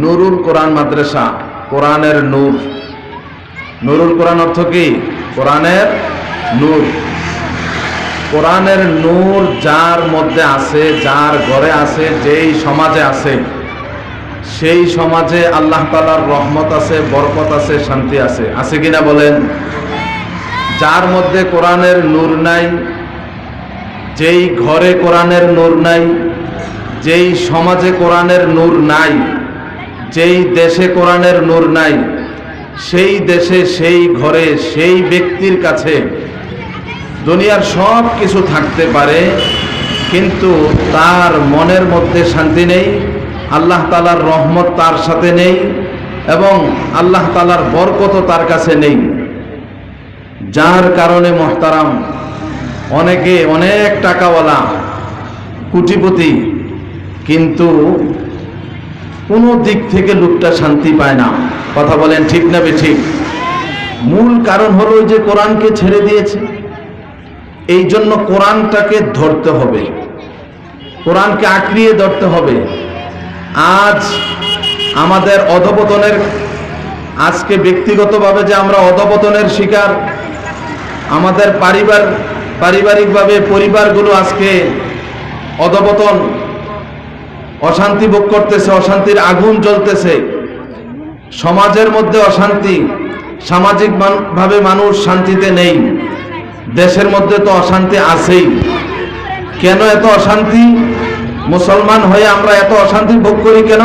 নুরুল কোরআন মাদ্রাসা, কোরআনের নূর। নুরুল কোরআন অর্থ কি? কোরআনের নূর। কোরআনের নূর যার মধ্যে আছে, যার ঘরে আছে, যেই সমাজে আছে, সেই সমাজে আল্লাহ তাআলার রহমত আছে, বরকত আছে, শান্তি আছে। আছে কিনা বলেন? যার মধ্যে কোরআনের নূর নাই, যেই ঘরে কোরআনের নূর নাই, যেই সমাজে কোরআনের নূর নাই, যেই দেশে কোরআনের নূর নাই, সেই দেশে, সেই ঘরে, সেই ব্যক্তির কাছে দুনিয়ার সব কিছু থাকতে পারে, কিন্তু তার মনের মধ্যে শান্তি নেই, আল্লাহ তাআলার রহমত তার সাথে নেই, এবং আল্লাহ তাআলার বরকতও তার কাছে নেই। যার কারণে মুহতারাম, অনেকে অনেক টাকাওয়ালা, কোটিপতি, কিন্তু কোনো দিক থেকে লোকটা শান্তি পায় না। কথা বলেন ঠিক না বেঠিক? মূল কারণ হলো যে কোরআনকে ছেড়ে দিয়েছে। এই জন্য কোরআনটাকে ধরতে হবে, কোরআনকে আঁকড়িয়ে ধরতে হবে। আজ আমাদের অধপতনের, আজকে ব্যক্তিগতভাবে যে আমরা অধপতনের শিকার, আমাদের পারিবারিকভাবে পরিবারগুলো আজকে অধপতন, অশান্তি ভোগ করতেছে, অশান্তির আগুন জ্বলতেছে, সমাজের মধ্যে অশান্তি, সামাজিকভাবে মানুষ শান্তিতে নেই, দেশের মধ্যে তো অশান্তি আছেই। কেন এত অশান্তি? মুসলমান হয়ে আমরা এত অশান্তি ভোগ করি কেন?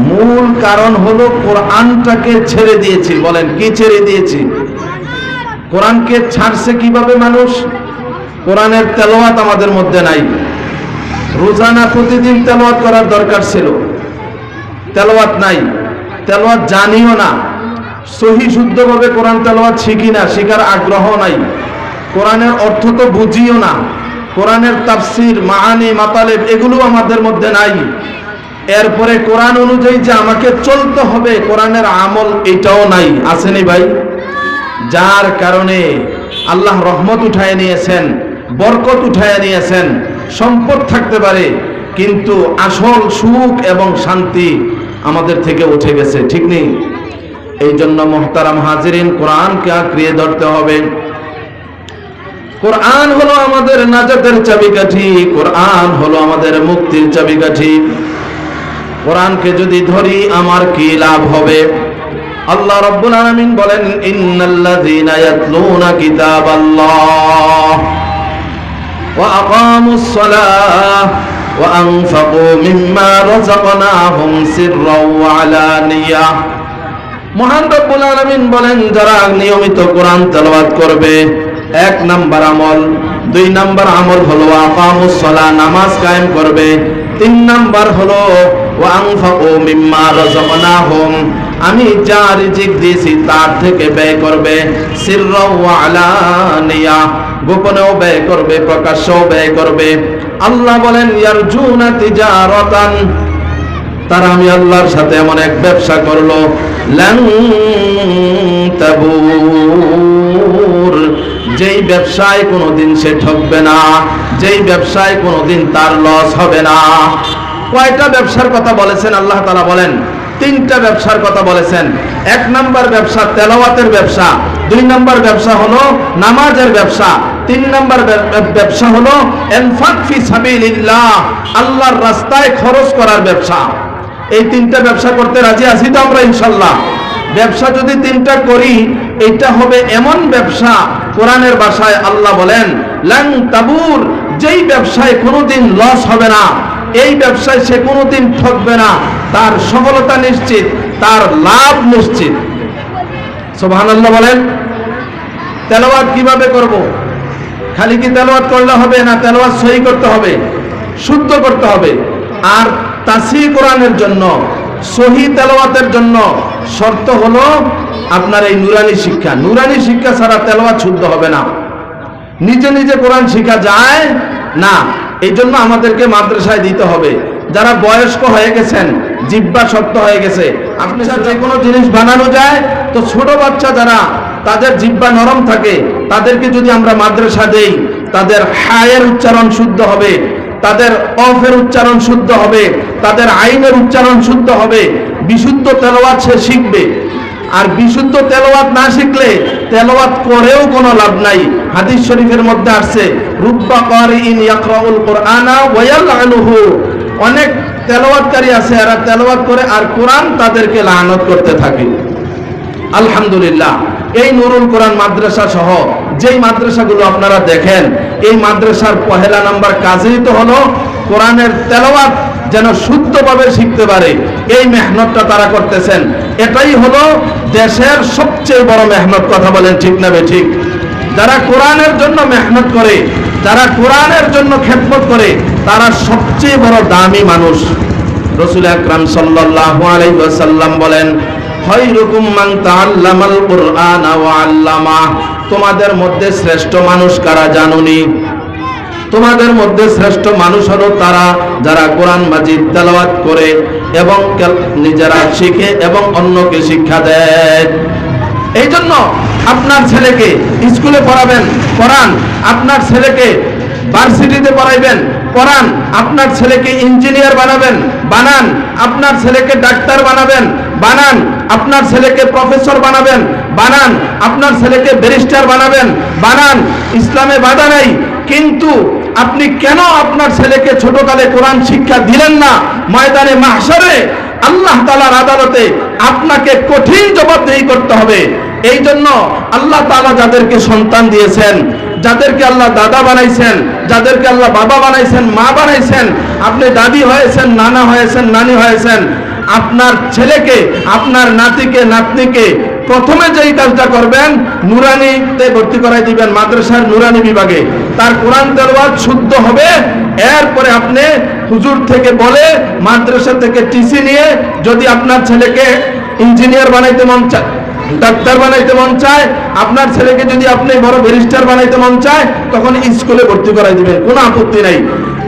মূল কারণ হলো কোরআনটাকে ছেড়ে দিয়েছি। বলেন, কি ছেড়ে দিয়েছি? কোরআনকে ছাড়ছে কিভাবে মানুষ? কোরআনের তেলাওয়াত আমাদের মধ্যে নাই। রোজানা প্রতিদিন তেলাওয়াত করার দরকার ছিল, তেলাওয়াত নাই, তেলাওয়াত জানিও না, সহি শুদ্ধভাবে কোরআন তেলাওয়াত শিখি না, শিখার আগ্রহ নাই, কোরআনের অর্থ তো বুঝিও না, কোরআনের তাফসির, মাআনি, মাতালেব এগুলো আমাদের মধ্যে নাই। এরপরে কোরআন অনুযায়ী যে আমাকে চলতে হবে, কোরআনের আমল এটাও নাই। আসেনি ভাই? যার কারণে আল্লাহ রহমত উঠায় নিয়েছেন, বরকত উঠায় নিয়েছেন, সম্পদ থাকতে পারে, কিন্তু আসল সুখ এবং শান্তি আমাদের থেকে উঠে গেছে। ঠিক নেই? এই জন্য মুহতারাম হাজিরিন, কোরআনকে আঁকড়িয়ে ধরতে হবে। কোরআন হলো আমাদের নাজাতের চাবিকাঠি, কোরআন হলো আমাদের মুক্তির চাবিকাঠি। কোরআনকে যদি ধরি আমার কি লাভ হবে? আল্লাহ রাব্বুল আলামিন বলেন, ইন্নাল্লাযীনা ইয়াতলুনা কিতাবাল্লাহ ওয়া আকামুস সালাহ ওয়া আনফাকু মিম্মা রাযাকনাহুম সিররাও ওয়া আলানিয়াহ। মহান রব্বুল আলামিন বলেন, যারা নিয়মিত কোরআন তেলাওয়াত করবে, 1 নাম্বার আমল, 2 নাম্বার আমল হলো আকামুস সালাহ, নামাজ কায়েম করবে, 3 নাম্বার হলো ওয়া আনফাকু মিম্মা রাযাকনাহুম, আমি যা রিজিক দিয়েছি তার থেকে ব্যয় করবে, সিররাও ওয়া আলানিয়া, গোপনেও ব্যয় করবে, প্রকাশ্যেও ব্যয় করবে। আল্লাহ বলেন, ইয়ারজুনা তিজারাতান, তারা আমি আল্লাহর সাথে এমন এক ব্যবসা করলো, লান তাবুর, যেই ব্যবসায় কোনোদিন সে ঠকবে না, যেই ব্যবসায় কোনোদিন তার লস হবে না। কয়টা ব্যবসার কথা বলেছেন আল্লাহ তাআলা? বলেন, 3টা ব্যবসার কথা বলেছেন। 1 নাম্বার ব্যবসা তেলাওয়াতের ব্যবসা, 2 নাম্বার ব্যবসা হলো নামাজের ব্যবসা, 3 নাম্বার ব্যবসা হলো ইনফাক ফি সাবিলিল্লাহ, আল্লাহর রাস্তায় খরচ করার ব্যবসা। এই 3টা ব্যবসা করতে রাজি আছি তো আমরা ইনশাআল্লাহ? ব্যবসা যদি 3টা করি, এটা হবে এমন ব্যবসা, কোরআনের ভাষায় আল্লাহ বলেন লান তাবুর, যেই ব্যবসায় কোনোদিন লস হবে না, এই ব্যবসায় সে কোনোদিন ঠকবে না, তার সফলতা নিশ্চিত, তার লাভ নিশ্চিত। সুবহানাল্লাহ বলেন। তেলাওয়াত কিভাবে করব? খালি কি তেলাওয়াত করলে হবে না? তেলাওয়াত সহি করতে হবে, শুদ্ধ করতে হবে। আর তাসিহ কোরআনের জন্য, সহি তেলাওয়াতের জন্য শর্ত হলো আপনার এই নুরানি শিক্ষা। নুরানি শিক্ষা ছাড়া তেলাওয়াত শুদ্ধ হবে না। নিজে নিজে কোরআন শেখা যায় না, এই জন্য আমাদেরকে মাদ্রাসায় দিতে হবে। যারা বয়স্ক হয়ে গেছেন, জিহ্বা শক্ত হয়ে গেছে, আপনি যে কোনো জিনিস বানানো যায়, তো ছোট বাচ্চা যারা, তাদের জিহ্বা নরম থাকে, তাদেরকে যদি আমরা মাদ্রাসা দেই, তাদের হায়ের উচ্চারণ শুদ্ধ হবে, তাদের অফের উচ্চারণ শুদ্ধ হবে, তাদের আইনের উচ্চারণ শুদ্ধ হবে, বিশুদ্ধ তেলাওয়াত সে শিখবে। আর বিশুদ্ধ তেলাওয়াত না শিখলে তেলাওয়াত করেও কোনো লাভ নাই। হাদিস শরীফের মধ্যে আসছে, রুব্বা কারিইন ইয়াকরাউল কুরআনা ওয়া ইয়ালআনুহু, অনেক তেলাওয়াতকারী আছে এরা তেলাওয়াত করে আর কোরআন তাদেরকে লানত করতে থাকে। আলহামদুলিল্লাহ, এই নুরুল কোরআন মাদ্রাসা সহ যেই মাদ্রাসাগুলো আপনারা দেখেন, এই মাদ্রাসার পহেলা নাম্বার কাজই তো হলো কোরআনের তেলাওয়াত যেন শুদ্ধভাবে শিখতে পারে, এই মেহনতটা তারা করতেছেন। এটাই হলো দেশের সবচেয়ে বড় মেহনত। কথা বলেন ঠিক না বেঠিক? যারা কোরআনের জন্য মেহনত করে, যারা কোরআনের জন্য খেদমত করে, তারা সবচেয়ে বড় দামি মানুষ। রাসূল আকরাম সাল্লাল্লাহু আলাইহি ওয়াসাল্লাম বলেন, খায়রুকুম মান তাআল্লামাল কুরআনা ওয়া আল্লামা, তোমাদের মধ্যে শ্রেষ্ঠ মানুষ কারা জানোনি? তোমাদের মধ্যে শ্রেষ্ঠ মানুষ হলো তারা যারা কোরআন মাজিদ তেলাওয়াত করে এবং নিজেরা শিখে এবং অন্যকে শিক্ষা দেয়। এই জন্য আপনার ছেলেকে স্কুলে পড়াবেন, পড়ান। আপনার ছেলেকে ভার্সিটিতে পড়াইবেন, পড়ান। আপনার ছেলেকে ইঞ্জিনিয়ার বানাবেন, বানান। আপনার ছেলেকে ডাক্তার বানাবেন, বানান। আপনার ছেলেকে প্রফেসর বানাবেন, বানান। আপনার ছেলেকে ব্যারিস্টার বানাবেন, বানান। ইসলামে বাধা নাই, কিন্তু আপনি কেন আপনার ছেলেকে ছোটকালে কোরআন শিক্ষা দিলেন না? ময়দানে মাহশারে আল্লাহ তাআলার আদালতে আপনাকে কঠিন জবাবদিহি করতে হবে। এই জন্য আল্লাহ তাআলা যাদেরকে সন্তান দিয়েছেন, যাদেরকে আল্লাহ দাদা বানাইছেন, যাদেরকে আল্লাহ বাবা বানাইছেন, মা বানাইছেন, আপনি দাদি হয়েছেন, নানা হয়েছেন, নানি হয়েছেন, আপনার ছেলেকে, আপনার নাতিকে, নাতনিকে প্রথমে যেই কাজটা করবেন, নুরানিতে ভর্তি করাই দিবেন, মাদ্রাসার নুরানি বিভাগে। তার কোরআন তেলাওয়াত শুদ্ধ হবে। এরপরে আপনি হুজুর থেকে বলে, মাদ্রাসা থেকে টিসি নিয়ে, যদি আপনার ছেলেকে ইঞ্জিনিয়ার বানাইতে মন চায়, ডাক্তার বানাইতে মন চায়, আপনার ছেলেকে যদি আপনি বড় ব্যারিস্টার বানাইতে মন চায়, তখন স্কুলে ভর্তি করাই দিবেন, কোনো আপত্তি নাই।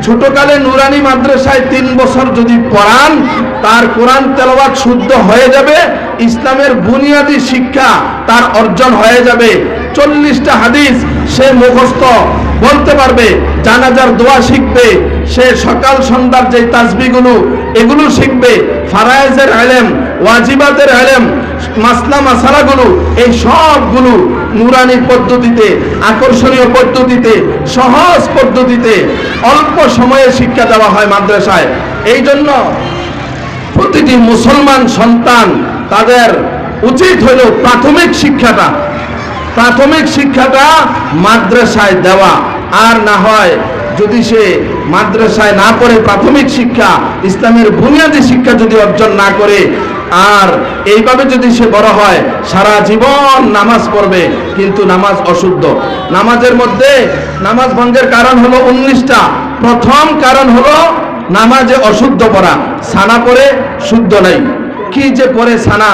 ছোটকালে নুরানি মাদ্রাসায় 3 বছর যদি পড়ান, তার কোরআন তেলাওয়াত শুদ্ধ হয়ে যাবে, ইসলামের বুনিয়াদী শিক্ষা তার অর্জন হয়ে যাবে। 40টা হাদিস সে মুখস্থ বলতে পারবে, জানাজার দোয়া শিখবে, সে সকাল সন্ধ্যার যে তাসবিহগুলো এগুলো শিখবে, ফারায়েজের ইলম, ওয়াজিবাতের ইলম, মাসলা মাসালাগুলো, এই সবগুলো নুরানি পদ্ধতিতে, আকর্ষণীয় পদ্ধতিতে, সহজ পদ্ধতিতে অল্প সময়ে শিক্ষা দেওয়া হয় মাদ্রাসায়। এই জন্য প্রতিটি মুসলমান সন্তান তাদের উচিত হলো প্রাথমিক শিক্ষাটা মাদ্রাসায় দেওয়া। আর না হয় যদি সে মাদ্রাসায় না পড়ে, প্রাথমিক শিক্ষা, ইসলামের বুনিয়াদী শিক্ষা যদি অর্জন না করে, আর এইভাবে যদি সে বড় হয়, সারা জীবন নামাজ পড়বে কিন্তু নামাজ অশুদ্ধ। নামাজের মধ্যে নামাজ ভঙ্গের কারণ হলো 19টা। প্রথম কারণ হলো নামাজে অশুদ্ধ পড়া, সানা পড়ে শুদ্ধ নাই। কি যে পড়ে সানা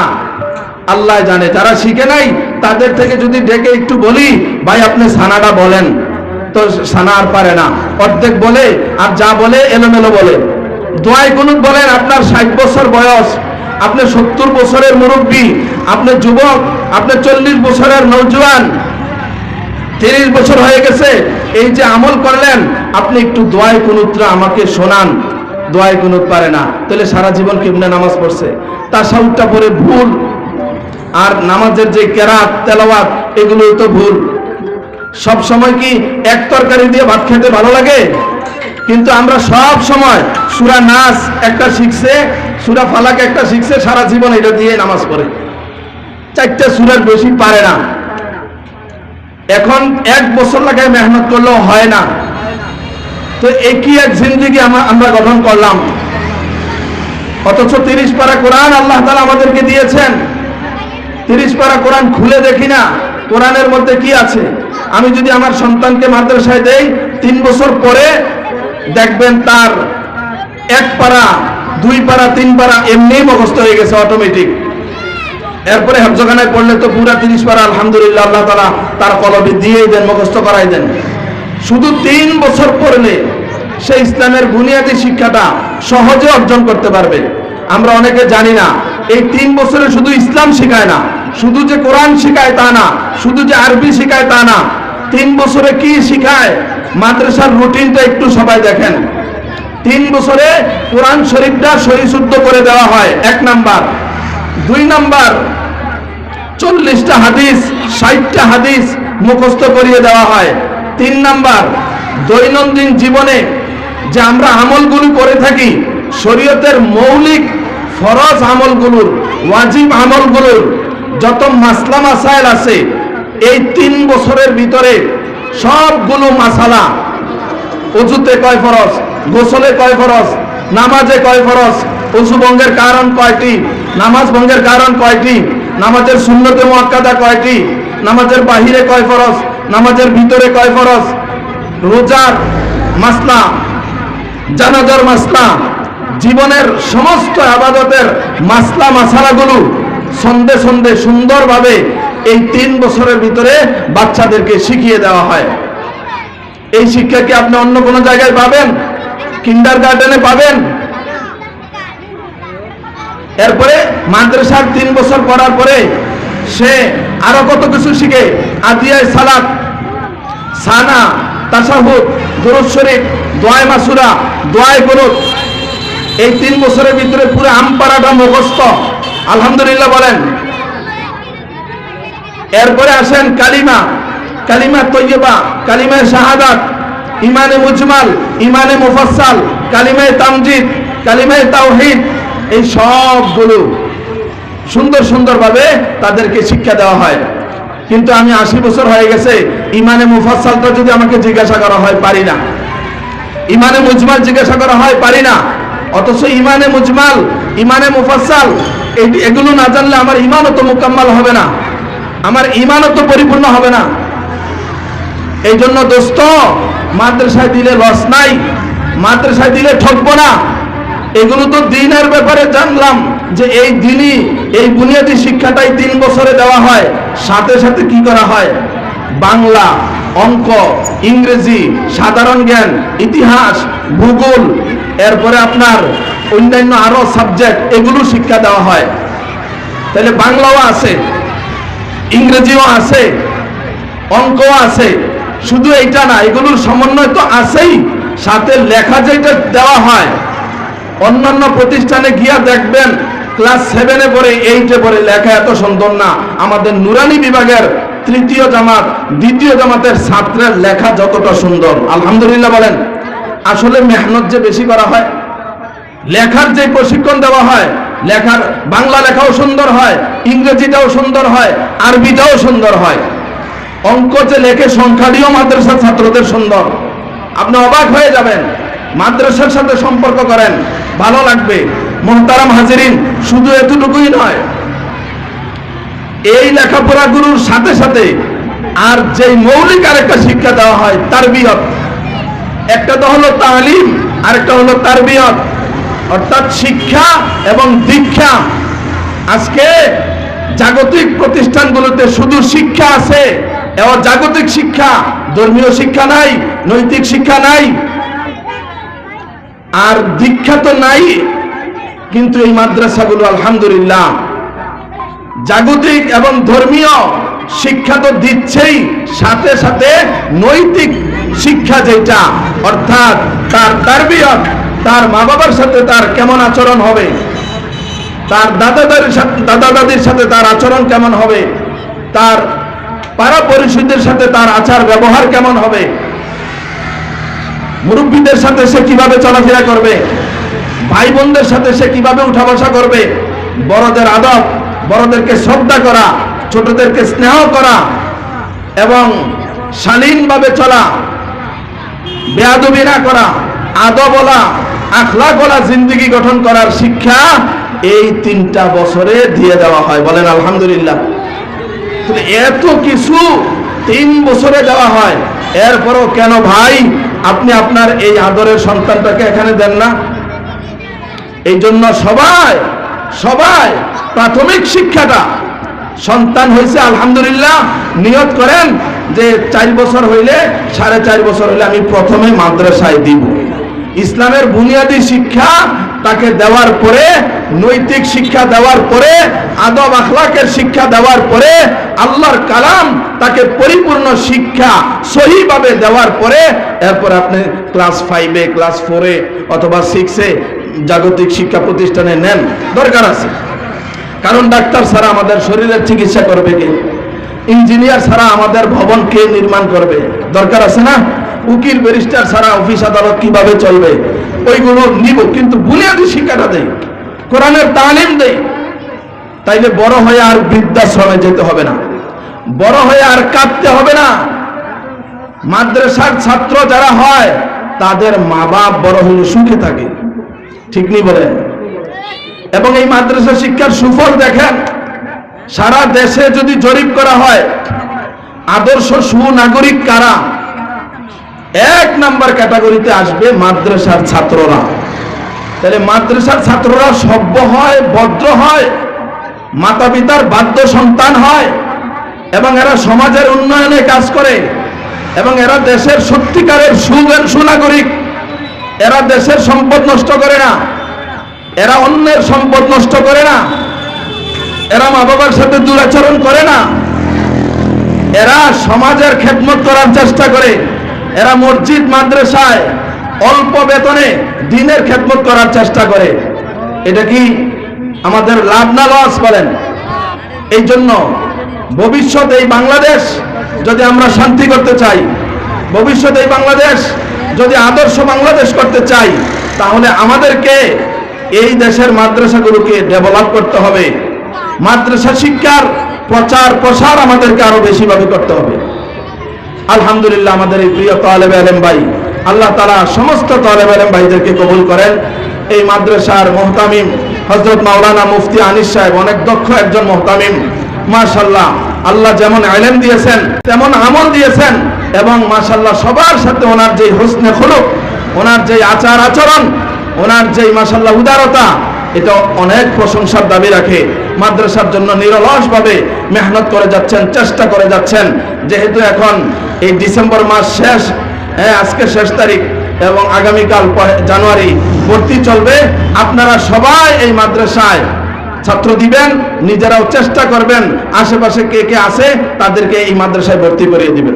আল্লাহ জানে। যারা শিখে নাই তাদের থেকে যদি ডেকে একটু বলি, ভাই আপনি সানাটা বলেন, তো সানা আর পারে না, অর্ধেক বলে, আর যা বলে এলোমেলো বলে। দোয়াই কুনুত বলেন, আপনার 60 বছর বয়স, আপনি 70 বছরের মুরব্বী, আপনি যুবক, আপনি 40 বছরের নওজোয়ান, 30 বছর হয়ে গেছে, এই যে আমল করলেন, আপনি একটু দোয়াই কুনুতরা আমাকে শোনান। দোয়াই কুনুত পারে না, তাহলে সারা জীবন কেমনে নামাজ পড়ছে? তাশাহুদটা পড়ে ভুল, আর নামাজের যে কেরাত তেলাওয়াত এগুলো তো ভুল। সব সময় কি এক তরকারি দিয়ে ভাত খেতে ভালো লাগে? কিন্তু আমরা সব সময় সূরা নাস একটা শিখছে, সূরা ফালাক একটা শিখছে, সারা জীবন এটা দিয়ে নামাজ পড়ে, 4টা সূরার বেশি পারে না। এখন 1 বছর লাগায় মেহনত করলেও হয় না। তো একই এক জিন্দেগি আমরা গঠন করলাম, অথচ 30 পারা কোরআন আল্লাহ তাআলা আমাদেরকে দিয়েছেন। 30 পারা কোরআন খুলে দেখি না কোরআনের মধ্যে কি আছে। আমি যদি আমার সন্তানকে মাদ্রাসায় দেই, 3 বছর পরে দেখবেন তার 1 পারা, 2 পারা, 3 পারা এমনি মুখস্থ হয়ে গেছে অটোমেটিক। এরপরে হেফজখানায় পড়লে তো পুরা 30 পারা আলহামদুলিল্লাহ আল্লাহ তাআলা তার কলবে দিয়েই দেন, মুখস্থ করাই দেন। শুধু 3 বছর পড়লে সে ইসলামের বুনিয়াদী শিক্ষাটা সহজে অর্জন করতে পারবে। আমরা অনেকে জানি না, এই 3 বছরে শুধু ইসলাম শেখায় না, শুধু যে কোরআন শেখায় তা না, শুধু যে আরবি শেখায় তা না। 3 বছরে কি শেখায়? মাদ্রাসার রুটিনটা একটু সবাই দেখেন। 3 বছরে কোরআন শরীফটা সহিশুদ্ধ করে দেওয়া হয়, 1 নাম্বার। 2 নাম্বার 40টা হাদিস 60টা হাদিস মুখস্থ করিয়ে দেওয়া হয়। 3 নাম্বার দৈনন্দিন জীবনে যে আমরা আমলগুলো করে থাকি, শরীয়তের মৌলিক ফরজ আমলগুলোর, ওয়াজিব আমলগুলোর যত মাসলা মাসাইল আছে, এই 3 বছরের ভিতরে সবগুলো মাসালা, ওযুতে কয় ফরজ, গোসলে কয় ফরজ, নামাজে কয় ফরজ, ওযু ভঙ্গের কারণ কয়টি, নামাজ ভঙ্গের কারণ কয়টি, নামাজের সুন্নতে মুআক্কাদা কয়টি, নামাজের বাহিরে কয় ফরজ, নামাজের ভিতরে কয় ফরজ, রোজার মাসলা, জানাজার মাসলা, জীবনের সমস্ত ইবাদতের মাসলা মাসালাগুলো সন্ধে সন্ধে সুন্দরভাবে এই 3 বছরের ভিতরে বাচ্চাদেরকে শিখিয়ে দেওয়া হয়। এই শিক্ষা কি আপনি অন্য কোনো জায়গায় পাবেন? কিন্ডারগার্টেনে পাবেন? এরপরে মাদ্রাসার 3 বছর পড়ার পরে সে আরো কত কিছু শিখে, আদিয়ায় সালাত, সানা, তাশাহুদ, দুরূদ শরীফ, দোয়া মাসুরা, দোয়া কুনুত। এই 3 বছরের ভিতরে পুরো আমপারাটা মুখস্থ, আলহামদুলিল্লাহ বলেন। এরপরে আসেন কালিমা, কালিমা তৈয়বা, কালিমা শাহাদাত, ইমানে মুজমাল, ইমানে মুফাসসাল, কালিমায়ে তামজিদ, কালিমায়ে তাওহীদ, এই সবগুলো সুন্দর সুন্দরভাবে তাদেরকে শিক্ষা দেওয়া হয়। কিন্তু আমি 80 বছর হয়ে গেছে, ইমানে মুফাসসালটা যদি আমাকে জিজ্ঞাসা করা হয় পারি না, ইমানে মুজমাল জিজ্ঞাসা করা হয় পারি না। অথচ ইমানে মুজমাল, ইমানে মুফাসসাল এগুলো না জানলে আমার ইমানও তো মুকাম্মাল হবে না, আমার ইমানও তো পরিপূর্ণ হবে না। এই জন্য দোস্ত, মাদ্রাসায় দিলে লস নাই, মাদ্রাসায় দিলে ঠকবো না। এগুলো তো দ্বীনের ব্যাপারে জানলাম যে এই দ্বীনি, এই বুনিয়াদী শিক্ষাটাই 3 বছরে দেওয়া হয়। সাথে সাথে কি করা হয়? বাংলা, অঙ্ক, ইংরেজি, সাধারণ জ্ঞান, ইতিহাস, ভূগোল, এরপরে আপনার অন্যান্য আরো সাবজেক্ট, এগুলো শিক্ষা দেওয়া হয়। তাহলে বাংলাও আছে, ইংরেজিও আছে, অঙ্কও আছে। শুধু এইটা না, এগুলোর সমন্বয় তো আছেই, সাথে লেখা যেটা দেওয়া হয়। অন্যান্য প্রতিষ্ঠানে গিয়া দেখবেন ক্লাস 7-এ পড়ে, 8-এ পড়ে লেখা এত সুন্দর না। আমাদের নুরানি বিভাগের 3য় জামাত, 2য় জামাতের ছাত্রের লেখা যতটা সুন্দর, আলহামদুলিল্লাহ বলেন। আসলে মেহনত যে বেশি করা হয়, লেখার যে প্রশিক্ষণ দেওয়া হয়, লেখার বাংলা লেখাও সুন্দর হয়, ইংরেজিটাও সুন্দর হয়, আরবিটাও সুন্দর হয়। অঙ্ক যে লেখে সংখ্যাটিও মাদ্রাসার ছাত্রদের সুন্দর, আপনি অবাক হয়ে যাবেন। মাদ্রাসার সাথে সম্পর্ক করেন, ভালো লাগবে। মুহতারাম হাজিরিন, শুধু এতটুকুই নয়, এই লেখাপড়াগুলোর সাথে সাথে আর যে মৌলিক আরেকটা শিক্ষা দেওয়া হয়, তারবিয়ত। একটা তো হলো তালিম, আরেকটা হলো তারবিয়ত, অর্থাৎ শিক্ষা এবং দীক্ষা। আজকে জাগতিক প্রতিষ্ঠানগুলোতে শুধু শিক্ষা আছে, এবং জাগতিক শিক্ষা, ধর্মীয় শিক্ষা নাই, নৈতিক শিক্ষা নাই, আর দীক্ষা তো নাই। কিন্তু এই মাদ্রাসাগুলো আলহামদুলিল্লাহ জাগতিক এবং ধর্মীয় শিক্ষা তো দিচ্ছেই, সাথে সাথে নৈতিক শিক্ষা যেটা, অর্থাৎ তার তারবিয়ত, তার মা বাবার সাথে তার কেমন আচরণ হবে, তার দাদা দাদির সাথে তার আচরণ কেমন হবে, তার পাড়া পরিষদের সাথে তার আচার ব্যবহার কেমন হবে, মুরব্বীদের সাথে সে কিভাবে চলাফেরা করবে, ভাই বোনদের সাথে সে কিভাবে উঠা বসা করবে, বড়দের আদব, বড়দেরকে শ্রদ্ধা করা, ছোটদেরকে স্নেহ করা এবং শালীনভাবে চলা, বেয়াদবি না করা, আদব বলা, আখলাক বলা, জিন্দেগি গঠন করার শিক্ষা এই 3টা বছরে দিয়ে দেওয়া হয়। বলেন আলহামদুলিল্লাহ। এত কিছু 3 বছরে দেওয়া হয়, এরপরও কেন ভাই আপনি আপনার এই আদরের সন্তানটাকে এখানে দেন না? এই জন্য সবাই প্রাথমিক শিক্ষাটা, সন্তান হয়েছে আলহামদুলিল্লাহ, নিয়ত করেন যে 4 বছর হইলে, 4.5 বছর হইলে আমি প্রথমে মাদ্রাসায় দিব। ইসলামের বুনিয়াদী শিক্ষা তাকে দেওয়ার পরে, নৈতিক শিক্ষা দেওয়ার পরে, আদব আখলাকের শিক্ষা দেওয়ার পরে, আল্লাহর কালাম তাকে পরিপূর্ণ শিক্ষা সহিভাবে দেওয়ার পরে এরপর আপনি ক্লাস 5-এ, ক্লাস 4-এ অথবা 6-এ জাগতিক শিক্ষা প্রতিষ্ঠানে নেন, দরকার আছে। কারণ ডাক্তার ছাড়া আমাদের শরীরের চিকিৎসা করবে কে? ইঞ্জিনিয়ার ছাড়া আমাদের ভবন কে নির্মাণ করবে? দরকার আছে না? উকিল ব্যারিস্টার ছাড়া অফিস আদালত কিভাবে চলবে? ওইগুলো নিব, কিন্তু বুনিয়াদী শিক্ষাটা দেই, কোরআনের তালিম দেই। তাইলে বড় হয়ে আর বৃদ্ধাশ্রমে যেতে হবে না, বড় হয়ে আর কাঁদতে হবে না। মাদ্রাসার ছাত্র যারা হয় তাদের মা বাপ বড় হলে সুখে থাকে, ঠিক নেই বলেন? এবং এই মাদ্রাসা শিক্ষার সুফল দেখেন, সারা দেশে যদি জরিপ করা হয় আদর্শ সুনাগরিক কারা, 1 নাম্বার ক্যাটাগরিতে আসবে মাদ্রাসার ছাত্ররা। তাহলে মাদ্রাসার ছাত্ররা সভ্য হয়, ভদ্র হয়, মাতা পিতার বাধ্য সন্তান হয়, এবং এরা সমাজের উন্নয়নে কাজ করে, এবং এরা দেশের সত্যিকারের সুনাগরিক। এরা দেশের সম্পদ নষ্ট করে না, এরা অন্যের সম্পদ নষ্ট করে না, এরা মা বাবার সাথে দুরাচরণ করে না, এরা সমাজের খেদমত করার চেষ্টা করে, এরা মসজিদ মাদ্রাসায় অল্প বেতনে দ্বীনের খেদমত করার চেষ্টা করে। এটা কি আমাদের লাভ না লস বলেন? এই জন্য ভবিষ্যতে এই বাংলাদেশ যদি আমরা শান্তি করতে চাই, ভবিষ্যতে এই বাংলাদেশ যদি আদর্শ বাংলাদেশ করতে চাই, তাহলে আমাদেরকে এই দেশের মাদ্রাসাগুলোকে ডেভেলপ করতে হবে। মাদ্রাসা শিক্ষার প্রচার প্রসার আমাদেরকে আরো বেশিভাবে করতে হবে। আলহামদুলিল্লাহ, আমাদের এই প্রিয় তালেবে ইলম ভাই, আল্লাহ তাআলা সমস্ত তালেবে ইলম ভাইদেরকে কবুল করেন। এই মাদ্রাসার মুহতামিম হযরত মাওলানা মুফতি আনিস সাহেব অনেক দক্ষ একজন মুহতামিম, মাশাআল্লাহ। আল্লাহ যেমন ইলম দিয়েছেন তেমন আমল দিয়েছেন, এবং মাশাআল্লাহ সবার সাথে ওনার যে হুসনে খুলুক, ওনার যে আচার আচরণ, ওনার যে মাশাআল্লাহ উদারতা, এটা অনেক প্রশংসার দাবি রাখে। মাদ্রাসার জন্য নিরলসভাবে মেহনত করে যাচ্ছেন, চেষ্টা করে যাচ্ছেন। যেহেতু এখন এই ডিসেম্বর মাস শেষ, আজকে শেষ তারিখ, এবং আগামীকাল জানুয়ারি ভর্তি চলবে, আপনারা সবাই এই মাদ্রাসায় ছাত্র দিবেন, নিজেরাও চেষ্টা করবেন, আশেপাশে কে কে আছে তাদেরকে এই মাদ্রাসায় ভর্তি করিয়ে দিবেন।